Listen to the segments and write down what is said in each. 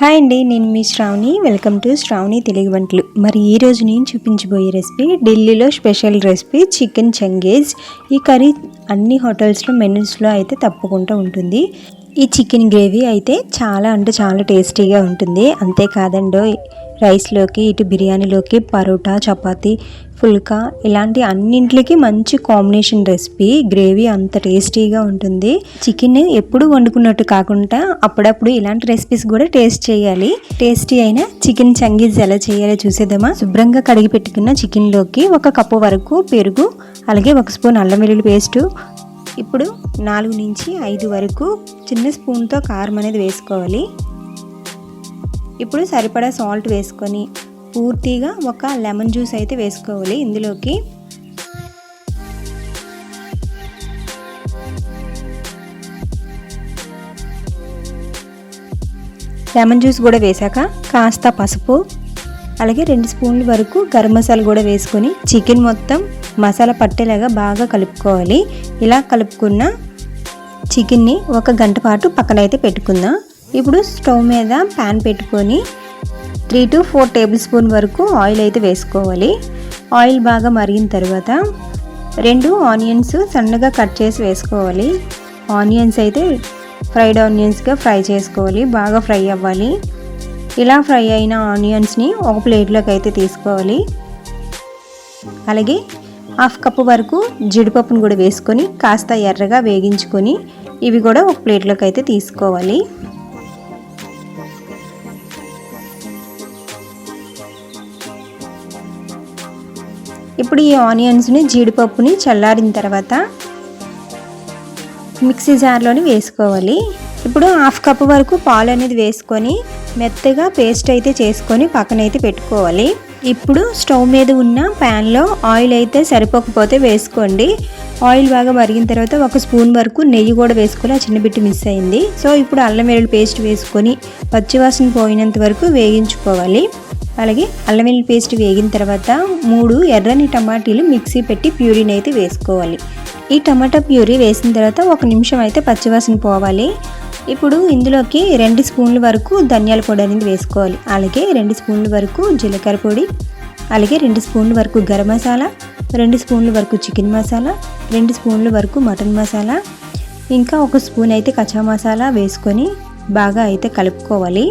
Hi అండి, నేను మీ Shravani. Welcome to Shravani Telugu వంటలు. మరి ఈరోజు నేను చూపించబోయే రెసిపీ ఢిల్లీలో స్పెషల్ రెసిపీ చికెన్ చంగేజ్. ఈ కర్రీ అన్ని హోటల్స్లో మెనూస్లో అయితే తప్పకుండా ఉంటుంది. ఈ చికెన్ గ్రేవీ అయితే చాలా అంటే చాలా టేస్టీగా ఉంటుంది. అంతేకాదండో రైస్లోకి, ఇటు బిర్యానీలోకి, పరోటా, చపాతీ, ఫుల్కా ఇలాంటి అన్నింటికి మంచి కాంబినేషన్ రెసిపీ. గ్రేవీ అంత టేస్టీగా ఉంటుంది. చికెన్ ఎప్పుడు వండుకున్నట్టు కాకుండా అప్పుడప్పుడు ఇలాంటి రెసిపీస్ కూడా టేస్ట్ చేయాలి. టేస్టీ అయిన చికెన్ చంగీజ్ ఎలా చేయాలో చూసేద్దామా. శుభ్రంగా కడిగి పెట్టుకున్న చికెన్లోకి 1 కప్పు వరకు పెరుగు, అలాగే 1 స్పూన్ అల్లం వెల్లుల్లి పేస్టు, ఇప్పుడు 4 నుంచి 5 వరకు చిన్న స్పూన్తో కారం అనేది వేసుకోవాలి. ఇప్పుడు సరిపడా సాల్ట్ వేసుకొని పూర్తిగా 1 లెమన్ జ్యూస్ అయితే వేసుకోవాలి. ఇందులోకి లెమన్ జ్యూస్ కూడా వేసాక కాస్త పసుపు, అలాగే 2 స్పూన్ల వరకు గరం మసాలా కూడా వేసుకొని చికెన్ మొత్తం మసాలా పట్టేలాగా బాగా కలుపుకోవాలి. ఇలా కలుపుకున్న చికెన్ని 1 గంట పాటు పక్కన అయితే పెట్టుకుందాం. ఇప్పుడు స్టవ్ మీద ప్యాన్ పెట్టుకొని 3 to 4 టేబుల్ స్పూన్ వరకు ఆయిల్ అయితే వేసుకోవాలి. ఆయిల్ బాగా మరిగిన తర్వాత 2 ఆనియన్స్ సన్నగా కట్ చేసి వేసుకోవాలి. ఆనియన్స్ అయితే ఫ్రైడ్ ఆనియన్స్గా ఫ్రై చేసుకోవాలి. బాగా ఫ్రై అవ్వాలి. ఇలా ఫ్రై అయిన ఆనియన్స్ని ఒక ప్లేట్లోకి అయితే తీసుకోవాలి. అలాగే 1/2 కప్పు వరకు జీడిపప్పును కూడా వేసుకొని కాస్త ఎర్రగా వేగించుకొని ఇవి కూడా ఒక ప్లేట్లోకి అయితే తీసుకోవాలి. ఇప్పుడు ఈ ఆనియన్స్ని, జీడిపప్పుని చల్లారిన తర్వాత మిక్సీ జార్లోని వేసుకోవాలి. ఇప్పుడు 1/2 కప్పు వరకు పాలు అనేది వేసుకొని మెత్తగా పేస్ట్ అయితే చేసుకొని పక్కన అయితే పెట్టుకోవాలి. ఇప్పుడు స్టవ్ మీద ఉన్న ప్యాన్లో ఆయిల్ అయితే సరిపోకపోతే వేసుకోండి. ఆయిల్ బాగా మరిగిన తర్వాత 1 స్పూన్ వరకు నెయ్యి కూడా వేసుకొని ఆ చిన్న బిట్టి మిస్ అయింది. సో ఇప్పుడు అల్లం వెల్లుల్లి పేస్ట్ వేసుకొని పచ్చివాసన పోయినంత వరకు వేగించుకోవాలి. అలాగే అల్లం వెల్లుల్లి పేస్ట్ వేగిన తర్వాత 3 ఎర్రని టమాటీలు మిక్సీ పెట్టి ప్యూరీని అయితే వేసుకోవాలి. ఈ టమాటా ప్యూరీ వేసిన తర్వాత 1 నిమిషం అయితే పచ్చివాసన పోవాలి. ఇప్పుడు ఇందులోకి 2 స్పూన్ల వరకు ధనియాల పొడి అనేది వేసుకోవాలి. అలాగే 2 స్పూన్ల వరకు జీలకర్ర పొడి, అలాగే 2 స్పూన్ల వరకు గరం మసాలా, 2 స్పూన్ల వరకు చికెన్ మసాలా, 2 స్పూన్ల వరకు మటన్ మసాలా, ఇంకా 1 స్పూన్ అయితే కచ్చా మసాలా వేసుకొని బాగా అయితే కలుపుకోవాలి.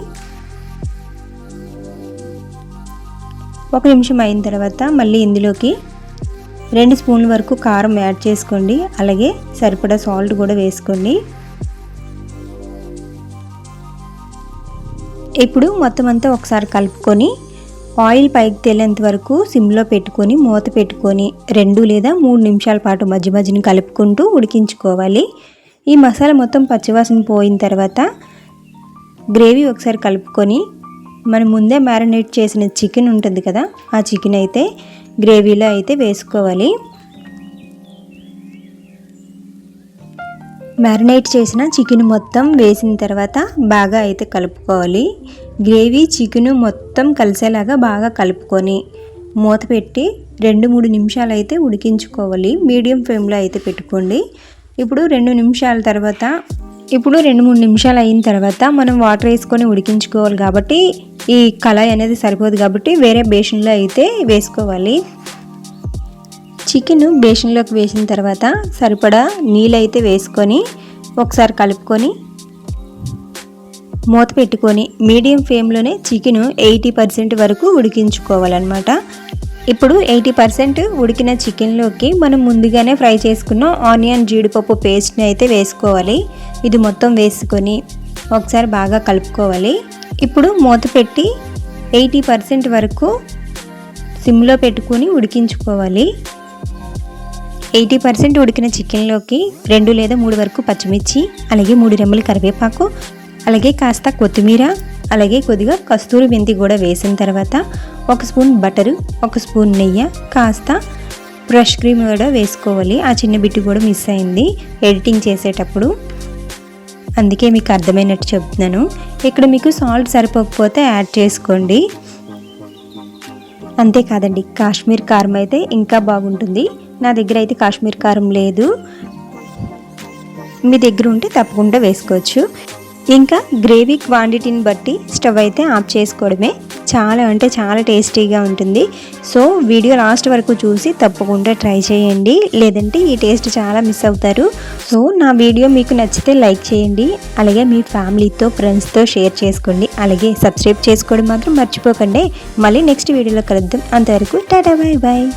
1 నిమిషం అయిన తర్వాత మళ్ళీ ఇందులోకి 2 స్పూన్ల వరకు కారం యాడ్ చేసుకోండి. అలాగే సరిపడా సాల్ట్ కూడా వేసుకోండి. ఇప్పుడు మొత్తం అంతా ఒకసారి కలుపుకొని ఆయిల్ పైకి తేలేంత వరకు సిమ్లో పెట్టుకొని మూత పెట్టుకొని 2 లేదా 3 నిమిషాల పాటు మధ్య మధ్యని కలుపుకుంటూ ఉడికించుకోవాలి. ఈ మసాలా మొత్తం పచ్చివాసన పోయిన తర్వాత గ్రేవీ ఒకసారి కలుపుకొని మనం ముందే మ్యారినేట్ చేసిన చికెన్ ఉంటుంది కదా, ఆ చికెన్ అయితే గ్రేవీలో అయితే వేసుకోవాలి. మ్యారినేట్ చేసిన చికెన్ మొత్తం వేసిన తర్వాత బాగా అయితే కలుపుకోవాలి. గ్రేవీ చికెన్ మొత్తం కలిసేలాగా బాగా కలుపుకొని మూత పెట్టి 2-3 నిమిషాలు అయితే ఉడికించుకోవాలి. మీడియం ఫ్లేమ్లో అయితే పెట్టుకోండి. ఇప్పుడు 2 నిమిషాల తర్వాత 2-3 నిమిషాలు అయిన తర్వాత మనం వాటర్ వేసుకొని ఉడికించుకోవాలి. కాబట్టి ఈ కళాయి అనేది సరిపోదు కాబట్టి వేరే బేషన్లో అయితే వేసుకోవాలి. చికెన్ బేషన్లోకి వేసిన తర్వాత సరిపడా నీళ్ళు అయితే వేసుకొని ఒకసారి కలుపుకొని మూత పెట్టుకొని మీడియం ఫ్లేమ్లోనే చికెన్ 80% వరకు ఉడికించుకోవాలన్నమాట. ఇప్పుడు 80% ఉడికిన చికెన్లోకి మనం ముందుగానే ఫ్రై చేసుకున్న ఆనియన్, జీడిపప్పు పేస్ట్ని అయితే వేసుకోవాలి. ఇది మొత్తం వేసుకొని ఒకసారి బాగా కలుపుకోవాలి. ఇప్పుడు మూత పెట్టి 80% వరకు సిమ్లో పెట్టుకొని ఉడికించుకోవాలి. 80% ఉడికిన చికెన్లోకి 2 లేదా 3 వరకు పచ్చిమిర్చి, అలాగే 3 రెమ్మల కరివేపాకు, అలాగే కాస్త కొత్తిమీర, అలాగే కొద్దిగా కస్తూరి మెంతి కూడా వేసిన తర్వాత 1 స్పూన్ బటరు, 1 స్పూన్ నెయ్యి, కాస్త ఫ్రెష్ క్రీమ్ కూడా వేసుకోవాలి. ఆ చిన్న బిట్టు కూడా మిస్ అయింది ఎడిటింగ్ చేసేటప్పుడు, అందుకే మీకు అర్థమైనట్టు చెప్తున్నాను. ఇక్కడ మీకు సాల్ట్ సరిపోకపోతే యాడ్ చేసుకోండి. అంతేకాదండి, కాశ్మీర్ కారం అయితే ఇంకా బాగుంటుంది. నా దగ్గర అయితే కాశ్మీర్ కారం లేదు, మీ దగ్గర ఉంటే తప్పకుండా వేసుకోవచ్చు. ఇంకా గ్రేవీ క్వాంటిటీని బట్టి స్టవ్ అయితే ఆఫ్ చేసుకోవడమే. చాలా అంటే చాలా టేస్టీగా ఉంటుంది. సో వీడియో లాస్ట్ వరకు చూసి తప్పకుండా ట్రై చేయండి, లేదంటే ఈ టేస్ట్ చాలా మిస్ అవుతారు. సో నా వీడియో మీకు నచ్చితే లైక్ చేయండి, అలాగే మీ ఫ్యామిలీతో ఫ్రెండ్స్తో షేర్ చేసుకోండి, అలాగే సబ్స్క్రైబ్ చేసుకోవడం మాత్రం మర్చిపోకండి. మళ్ళీ నెక్స్ట్ వీడియోలో కలుద్దాం. అంతవరకు టాటా, బాయ్ బాయ్.